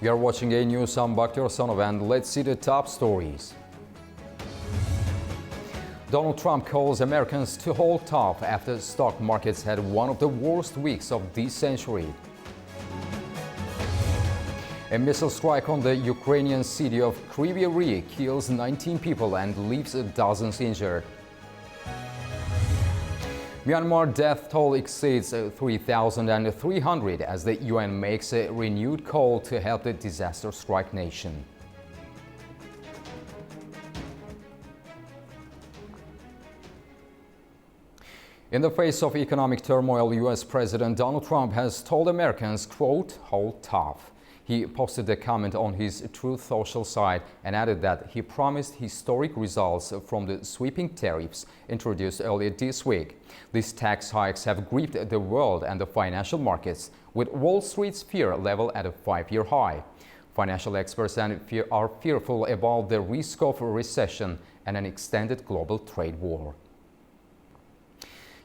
You are watching A News. I'm Bakhtiar Sanov, and let's see the top stories. Donald Trump calls Americans to hold tough after stock markets had one of the worst weeks of this century. A missile strike on the Ukrainian city of Kryvyi Rih kills 19 people and leaves dozens injured. Myanmar death toll exceeds 3,300 as the UN makes a renewed call to help the disaster-struck nation. In the face of economic turmoil, U.S. President Donald Trump has told Americans, quote, hold tough. He posted a comment on his Truth Social site and added that he promised historic results from the sweeping tariffs introduced earlier this week. These tax hikes have gripped the world and the financial markets, with Wall Street's fear level at a 5-year high. Financial experts are fearful about the risk of a recession and an extended global trade war.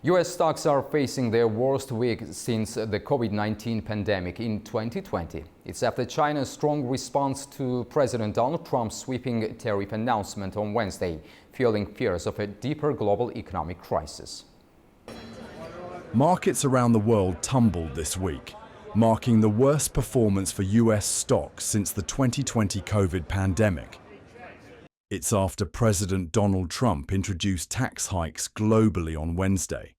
U.S. stocks are facing their worst week since the COVID-19 pandemic in 2020. It's after China's strong response to President Donald Trump's sweeping tariff announcement on Wednesday, fueling fears of a deeper global economic crisis. Markets around the world tumbled this week, marking the worst performance for U.S. stocks since the 2020 COVID pandemic. It's after President Donald Trump introduced tax hikes globally on Wednesday,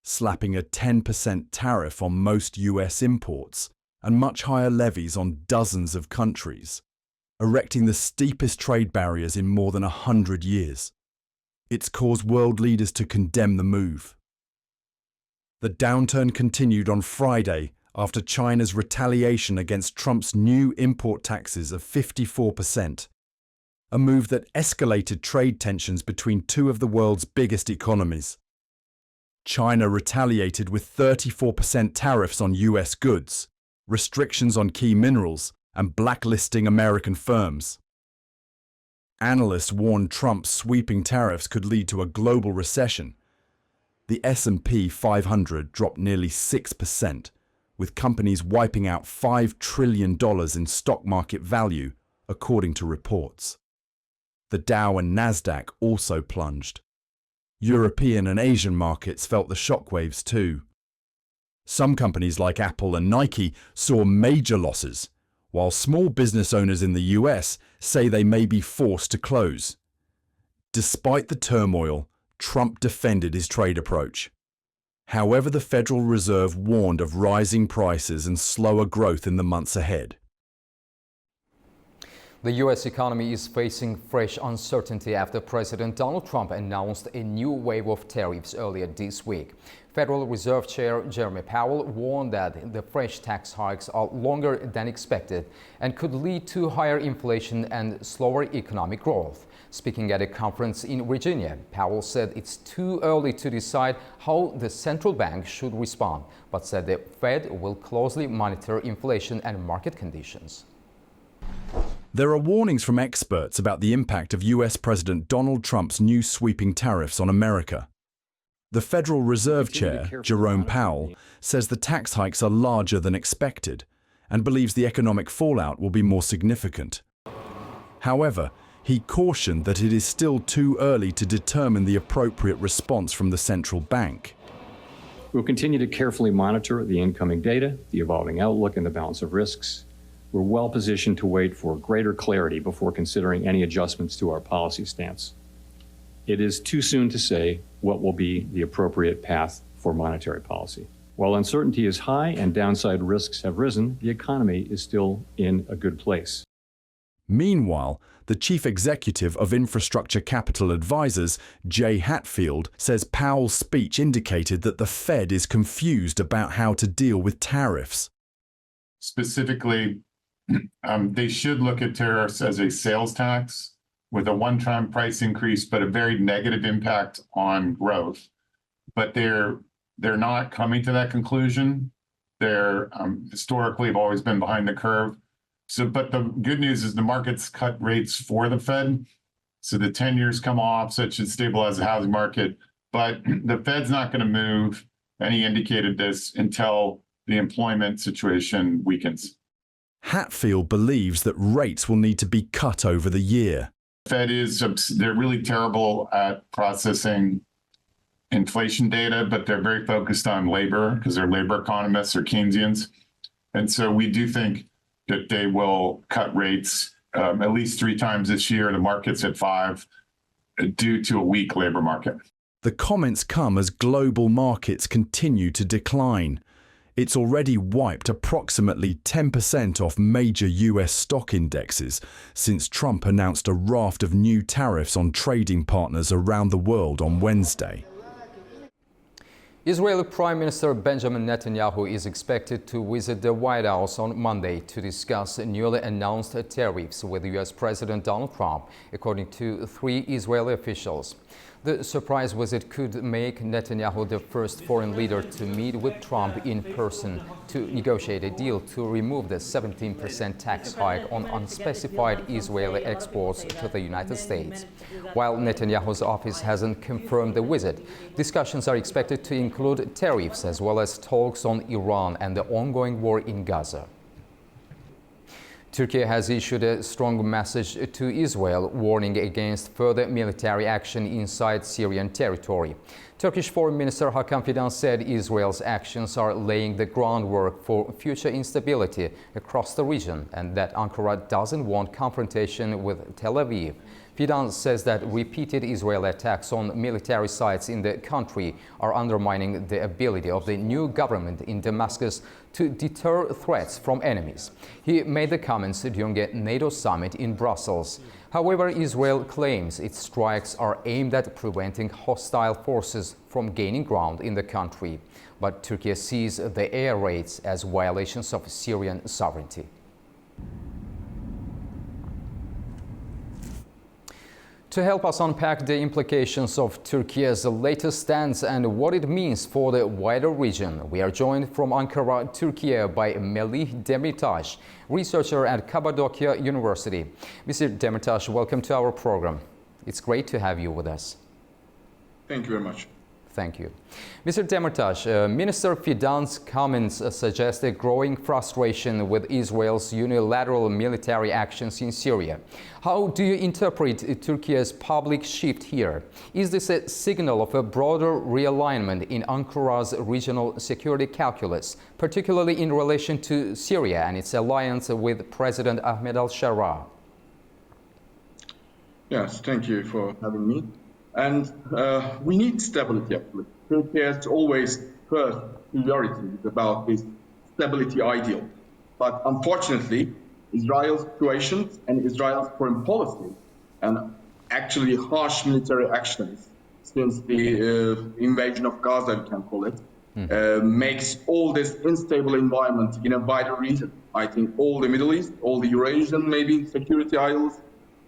slapping a 10% tariff on most U.S. imports and much higher levies on dozens of countries, erecting the steepest trade barriers in more than 100 years. It's caused world leaders to condemn the move. The downturn continued on Friday after China's retaliation against Trump's new import taxes of 54%. A move that escalated trade tensions between two of the world's biggest economies. China retaliated with 34% tariffs on U.S. goods, restrictions on key minerals, and blacklisting American firms. Analysts warned Trump's sweeping tariffs could lead to a global recession. The S&P 500 dropped nearly 6%, with companies wiping out $5 trillion in stock market value, according to reports. The Dow and Nasdaq also plunged. European and Asian markets felt the shockwaves too. Some companies like Apple and Nike saw major losses, while small business owners in the US say they may be forced to close. Despite the turmoil, Trump defended his trade approach. However, the Federal Reserve warned of rising prices and slower growth in the months ahead. The U.S. economy is facing fresh uncertainty after President Donald Trump announced a new wave of tariffs earlier this week. Federal Reserve Chair Jerome Powell warned that the fresh tax hikes are longer than expected and could lead to higher inflation and slower economic growth. Speaking at a conference in Virginia, Powell said it's too early to decide how the central bank should respond, but said the Fed will closely monitor inflation and market conditions. There are warnings from experts about the impact of U.S. President Donald Trump's new sweeping tariffs on America. The Federal Reserve Chair, Jerome Powell, says the tax hikes are larger than expected and believes the economic fallout will be more significant. However, he cautioned that it is still too early to determine the appropriate response from the central bank. We'll continue to carefully monitor the incoming data, the evolving outlook, and the balance of risks. We're well positioned to wait for greater clarity before considering any adjustments to our policy stance. It is too soon to say what will be the appropriate path for monetary policy. While uncertainty is high and downside risks have risen, the economy is still in a good place. Meanwhile, the chief executive of Infrastructure Capital Advisors, Jay Hatfield, says Powell's speech indicated that the Fed is confused about how to deal with tariffs. Specifically, they should look at tariffs as a sales tax with a one-time price increase, but a very negative impact on growth. But they're not coming to that conclusion. They're historically have always been behind the curve. But the good news is the market's cut rates for the Fed. So the 10 years come off, so it should stabilize the housing market. But the Fed's not going to move, and he indicated this, until the employment situation weakens. Hatfield believes that rates will need to be cut over the year. Fed they're really terrible at processing inflation data, but they're very focused on labor because they're labor economists or Keynesians. And so we do think that they will cut rates at least 3 times this year. The market's at 5 due to a weak labor market. The comments come as global markets continue to decline. It's already wiped approximately 10% off major US stock indexes since Trump announced a raft of new tariffs on trading partners around the world on Wednesday. Israeli Prime Minister Benjamin Netanyahu is expected to visit the White House on Monday to discuss newly announced tariffs with US President Donald Trump, according to 3 Israeli officials. The surprise visit could make Netanyahu the first foreign leader to meet with Trump in person to negotiate a deal to remove the 17% tax hike on unspecified Israeli exports to the United States. While Netanyahu's office hasn't confirmed the visit, discussions are expected to include tariffs as well as talks on Iran and the ongoing war in Gaza. Turkey has issued a strong message to Israel, warning against further military action inside Syrian territory. Turkish Foreign Minister Hakan Fidan said Israel's actions are laying the groundwork for future instability across the region and that Ankara doesn't want confrontation with Tel Aviv. Fidan says that repeated Israeli attacks on military sites in the country are undermining the ability of the new government in Damascus to deter threats from enemies. He made the comments during a NATO summit in Brussels. However, Israel claims its strikes are aimed at preventing hostile forces from gaining ground in the country. But Turkey sees the air raids as violations of Syrian sovereignty. To help us unpack the implications of Turkey's latest stance and what it means for the wider region, we are joined from Ankara, Turkey by Melih Demirtaş, researcher at Cappadocia University. Mr. Demirtaş, welcome to our program. It's great to have you with us. Thank you very much. Thank you. Mr. Demirtaş, Minister Fidan's comments suggest a growing frustration with Israel's unilateral military actions in Syria. How do you interpret Turkey's public shift here? Is this a signal of a broader realignment in Ankara's regional security calculus, particularly in relation to Syria and its alliance with President Ahmed al-Sharaa? Yes, thank you for having me. And we need stability, actually. Turkey has always first priority about this stability ideal. But unfortunately, Israel's situation and Israel's foreign policy and actually harsh military actions since the invasion of Gaza, we can call it, makes all this unstable environment in a wider region. I think all the Middle East, all the Eurasian maybe security isles,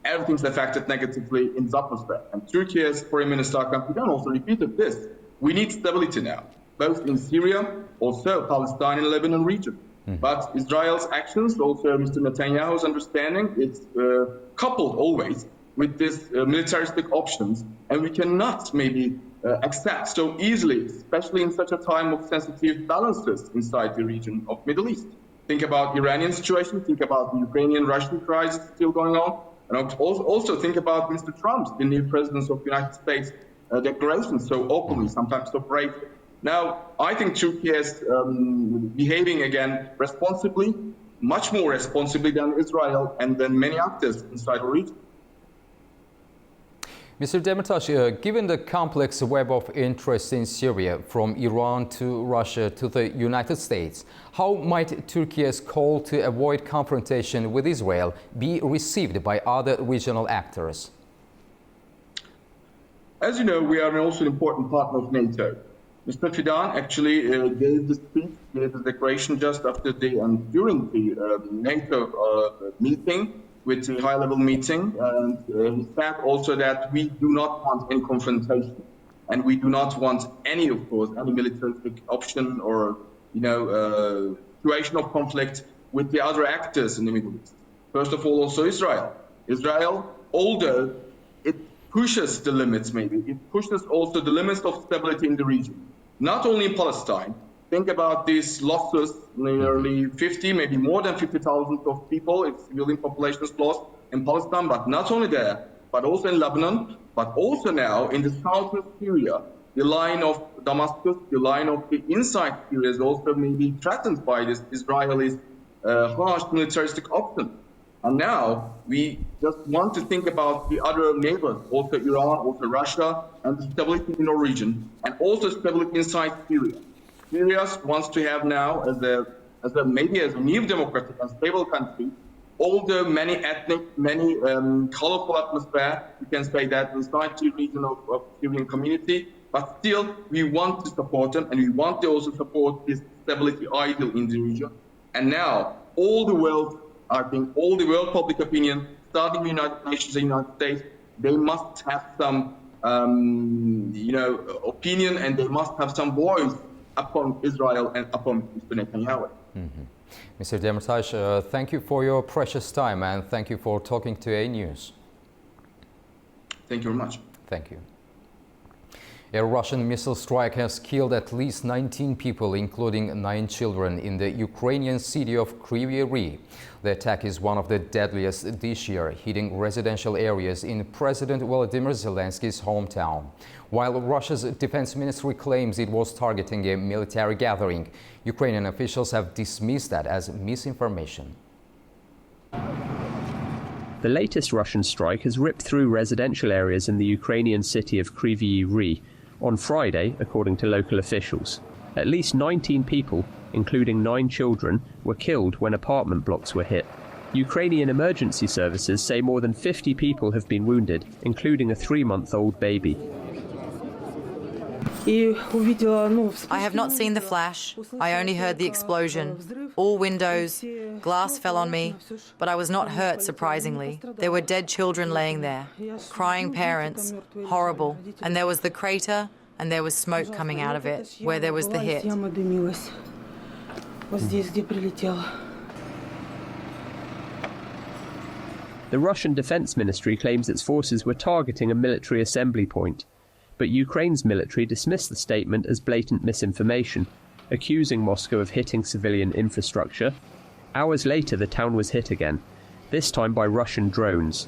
everything's affected negatively in that respect. And Turkey's Foreign Minister Hakan Fidan also repeated this. We need stability now, both in Syria, also Palestine and Lebanon region. But Israel's actions, also Mr. Netanyahu's understanding, it's coupled always with this militaristic options. And we cannot maybe accept so easily, especially in such a time of sensitive balances inside the region of Middle East. Think about Iranian situation, think about the Ukrainian-Russian crisis still going on. And also think about Mr. Trump's, the new president of the United States, declaration so openly, sometimes so bravely. Now, I think Turkey is behaving again responsibly, much more responsibly than Israel and than many actors inside the region. Mr. Demirtaş, given the complex web of interests in Syria, from Iran to Russia to the United States, how might Turkey's call to avoid confrontation with Israel be received by other regional actors? As you know, we are also an important partner of NATO. Mr. Fidan actually gave the speech, gave the declaration just after the and during the NATO meeting, with the high-level meeting, and he said also that we do not want any confrontation, and we do not want any, of course, any militaristic option or, situation of conflict with the other actors in the Middle East. First of all, also Israel. Israel, although it pushes the limits, maybe, it pushes also the limits of stability in the region, not only in Palestine, Think about these losses, nearly 50, maybe more than 50,000 of people, its civilian population is lost in Palestine, but not only there, but also in Lebanon, but also now in the southern Syria. The line of Damascus, the line of the inside Syria is also maybe threatened by this Israelis' harsh militaristic option. And now we just want to think about the other neighbors, also Iran, also Russia, and the stability in our region, and also stability inside Syria. Syria wants to have now, as a new democratic and stable country, all the many ethnic, many colorful atmosphere, you can say that, inside the region of Syrian community, but still we want to support them, and we want to also support this stability ideal in the region. And now all the world, I think all the world public opinion, starting the United Nations, the United States, they must have some opinion, and they must have some voice upon Israel and upon Mr. Netanyahu. Mr. Demirtas, thank you for your precious time, and thank you for talking to A News. Thank you very much. Thank you. A Russian missile strike has killed at least 19 people, including 9 children, in the Ukrainian city of Kryvyi Rih. The attack is one of the deadliest this year, hitting residential areas in President Volodymyr Zelensky's hometown. While Russia's defense ministry claims it was targeting a military gathering, Ukrainian officials have dismissed that as misinformation. The latest Russian strike has ripped through residential areas in the Ukrainian city of Kryvyi Rih on Friday, according to local officials. At least 19 people, including 9 children, were killed when apartment blocks were hit. Ukrainian emergency services say more than 50 people have been wounded, including a 3-month-old baby. I have not seen the flash. I only heard the explosion. All windows, glass fell on me, but I was not hurt, surprisingly. There were dead children laying there, crying parents, horrible. And there was the crater, and there was smoke coming out of it, where there was the hit. The Russian Defense Ministry claims its forces were targeting a military assembly point, but Ukraine's military dismissed the statement as blatant misinformation, accusing Moscow of hitting civilian infrastructure. Hours later, the town was hit again, this time by Russian drones.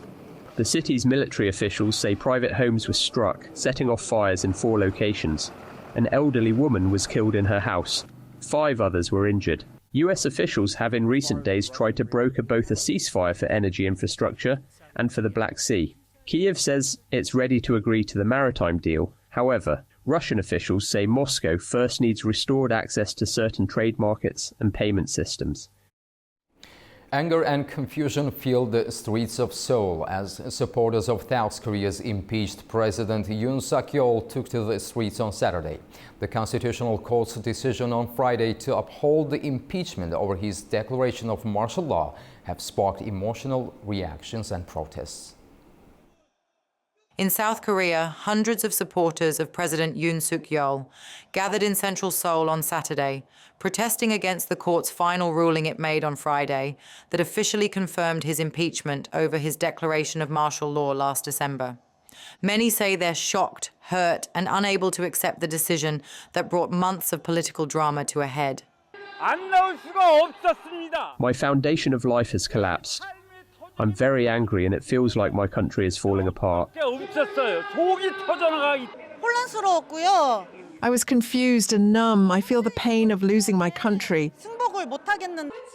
The city's military officials say private homes were struck, setting off fires in 4 locations. An elderly woman was killed in her house. 5 others were injured. US officials have in recent days tried to broker both a ceasefire for energy infrastructure and for the Black Sea. Kyiv says it's ready to agree to the maritime deal. However, Russian officials say Moscow first needs restored access to certain trade markets and payment systems. Anger and confusion filled the streets of Seoul as supporters of South Korea's impeached President Yoon Suk-yeol took to the streets on Saturday. The Constitutional Court's decision on Friday to uphold the impeachment over his declaration of martial law have sparked emotional reactions and protests. In South Korea, hundreds of supporters of President Yoon Suk-yeol gathered in central Seoul on Saturday, protesting against the court's final ruling it made on Friday that officially confirmed his impeachment over his declaration of martial law last December. Many say they're shocked, hurt, and unable to accept the decision that brought months of political drama to a head. My foundation of life has collapsed. I'm very angry and it feels like my country is falling apart. I was confused and numb. I feel the pain of losing my country.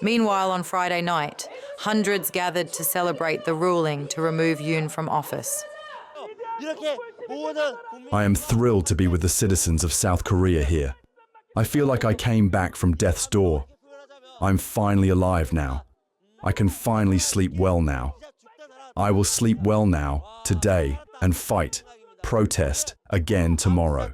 Meanwhile, on Friday night, hundreds gathered to celebrate the ruling to remove Yoon from office. I am thrilled to be with the citizens of South Korea here. I feel like I came back from death's door. I'm finally alive now. I can finally sleep well now. I will sleep well now, today, and fight, protest again tomorrow.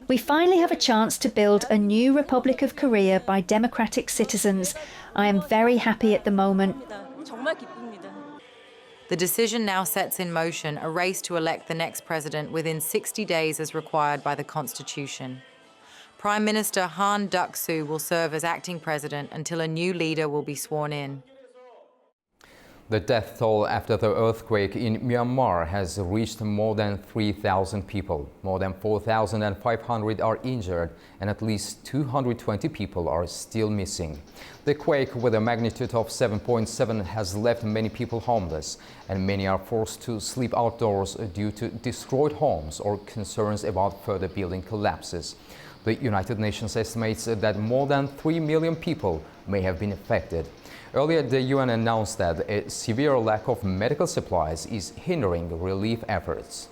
We finally have a chance to build a new Republic of Korea by democratic citizens. I am very happy at the moment. The decision now sets in motion a race to elect the next president within 60 days as required by the Constitution. Prime Minister Han Duck-soo will serve as acting president until a new leader will be sworn in. The death toll after the earthquake in Myanmar has reached more than 3,000 people. More than 4,500 are injured and at least 220 people are still missing. The quake with a magnitude of 7.7 has left many people homeless, and many are forced to sleep outdoors due to destroyed homes or concerns about further building collapses. The United Nations estimates that more than 3 million people may have been affected. Earlier, the UN announced that a severe lack of medical supplies is hindering relief efforts.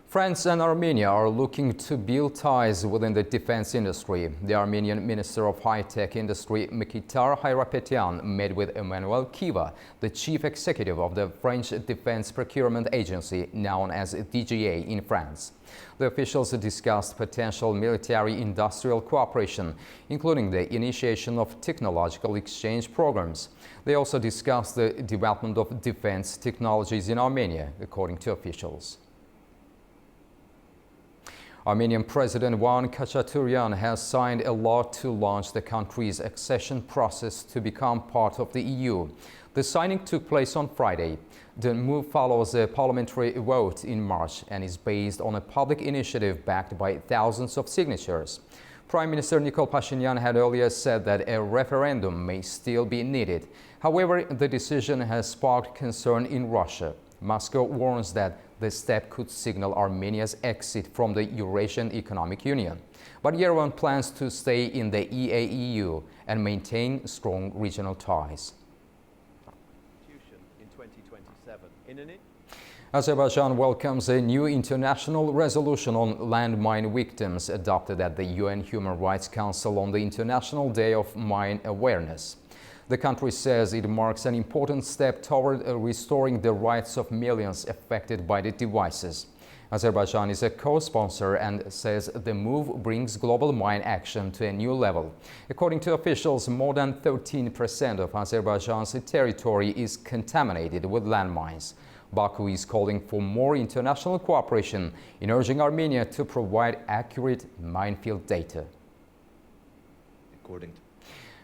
France and Armenia are looking to build ties within the defense industry. The Armenian Minister of High-Tech Industry, Mikitar Hayrapetyan, met with Emmanuel Kiva, the chief executive of the French Defense Procurement Agency, known as DGA in France. The officials discussed potential military-industrial cooperation, including the initiation of technological exchange programs. They also discussed the development of defense technologies in Armenia, according to officials. Armenian President Van Khachaturian has signed a law to launch the country's accession process to become part of the EU. The signing took place on Friday. The move follows a parliamentary vote in March and is based on a public initiative backed by thousands of signatures. Prime Minister Nikol Pashinyan had earlier said that a referendum may still be needed. However, the decision has sparked concern in Russia. Moscow warns that the step could signal Armenia's exit from the Eurasian Economic Union. But Yerevan plans to stay in the EAEU and maintain strong regional ties. Azerbaijan welcomes a new international resolution on landmine victims adopted at the UN Human Rights Council on the International Day of Mine Awareness. The country says it marks an important step toward restoring the rights of millions affected by the devices. Azerbaijan is a co-sponsor and says the move brings global mine action to a new level. According to officials, more than 13% of Azerbaijan's territory is contaminated with landmines. Baku is calling for more international cooperation in urging Armenia to provide accurate minefield data.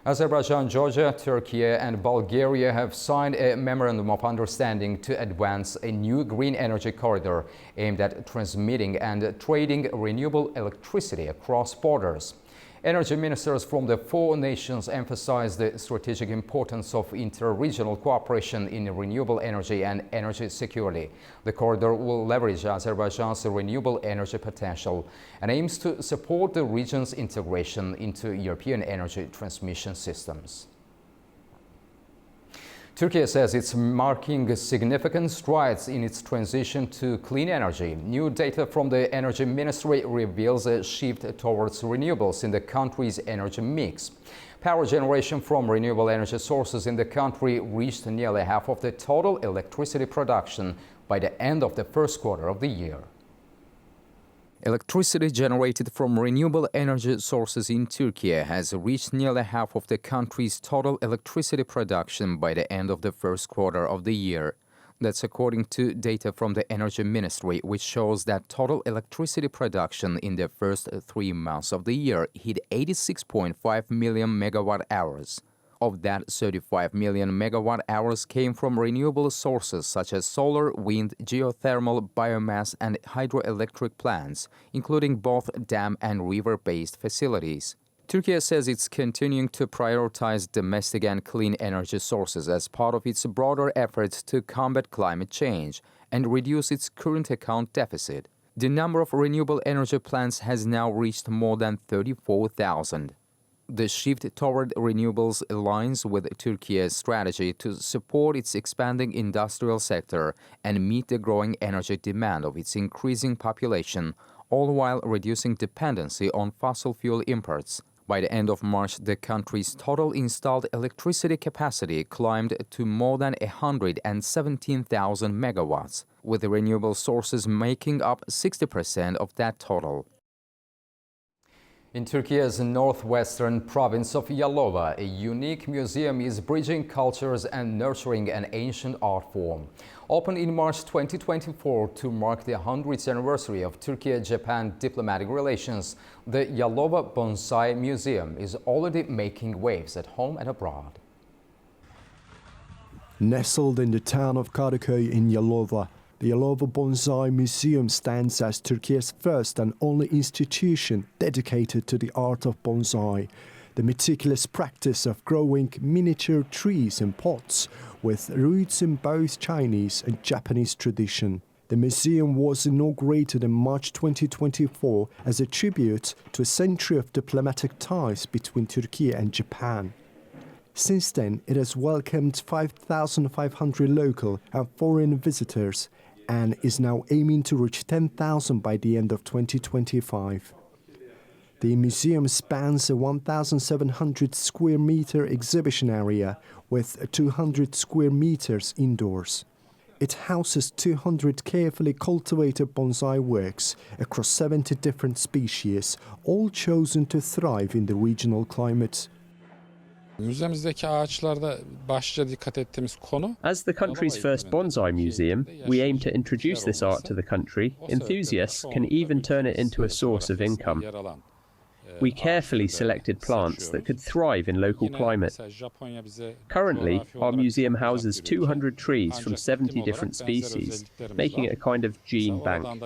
Azerbaijan, Georgia, Turkey and Bulgaria have signed a memorandum of understanding to advance a new green energy corridor aimed at transmitting and trading renewable electricity across borders. Energy ministers from the four nations emphasized the strategic importance of inter-regional cooperation in renewable energy and energy security. The corridor will leverage Azerbaijan's renewable energy potential and aims to support the region's integration into European energy transmission systems. Turkey says it's marking significant strides in its transition to clean energy. New data from the Energy Ministry reveals a shift towards renewables in the country's energy mix. Power generation from renewable energy sources in the country reached nearly half of the total electricity production by the end of the first quarter of the year. Electricity generated from renewable energy sources in Turkey has reached nearly half of the country's total electricity production by the end of the first quarter of the year. That's according to data from the Energy Ministry, which shows that total electricity production in the first 3 months of the year hit 86.5 million megawatt hours. Of that, 35 million megawatt hours came from renewable sources such as solar, wind, geothermal, biomass and hydroelectric plants, including both dam and river-based facilities. Turkey says it's continuing to prioritize domestic and clean energy sources as part of its broader efforts to combat climate change and reduce its current account deficit. The number of renewable energy plants has now reached more than 34,000. The shift toward renewables aligns with Turkey's strategy to support its expanding industrial sector and meet the growing energy demand of its increasing population, all while reducing dependency on fossil fuel imports. By the end of March, the country's total installed electricity capacity climbed to more than 117,000 megawatts, with renewable sources making up 60% of that total. In Turkey's northwestern province of Yalova, a unique museum is bridging cultures and nurturing an ancient art form. Opened in March 2024 to mark the 100th anniversary of Turkey-Japan diplomatic relations, the Yalova Bonsai Museum is already making waves at home and abroad. Nestled in the town of Karaköy in Yalova, the Yalova Bonsai Museum stands as Turkey's first and only institution dedicated to the art of bonsai, the meticulous practice of growing miniature trees in pots with roots in both Chinese and Japanese tradition. The museum was inaugurated in March 2024 as a tribute to a century of diplomatic ties between Turkey and Japan. Since then, it has welcomed 5,500 local and foreign visitors and is now aiming to reach 10,000 by the end of 2025. The museum spans a 1,700 square meter exhibition area with 200 square meters indoors. It houses 200 carefully cultivated bonsai works across 70 different species, all chosen to thrive in the regional climate. As the country's first bonsai museum, we aim to introduce this art to the country. Enthusiasts can even turn it into a source of income. We carefully selected plants that could thrive in local climate. Currently, our museum houses 200 trees from 70 different species, making it a kind of gene bank.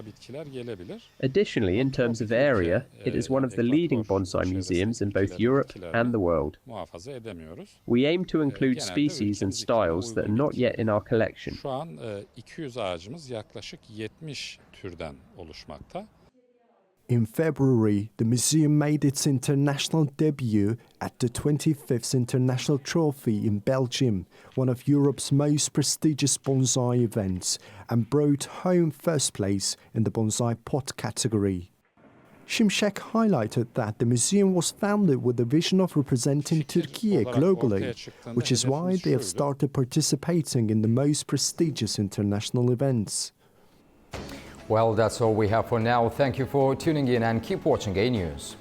Additionally, in terms of area, it is one of the leading bonsai museums in both Europe and the world. We aim to include species and styles that are not yet in our collection. In February, the museum made its international debut at the 25th International Trophy in Belgium, one of Europe's most prestigious bonsai events, and brought home first place in the bonsai pot category. Şimşek highlighted that the museum was founded with the vision of representing Turkey globally, which is why they have started participating in the most prestigious international events. Well, that's all we have for now. Thank you for tuning in and keep watching A News.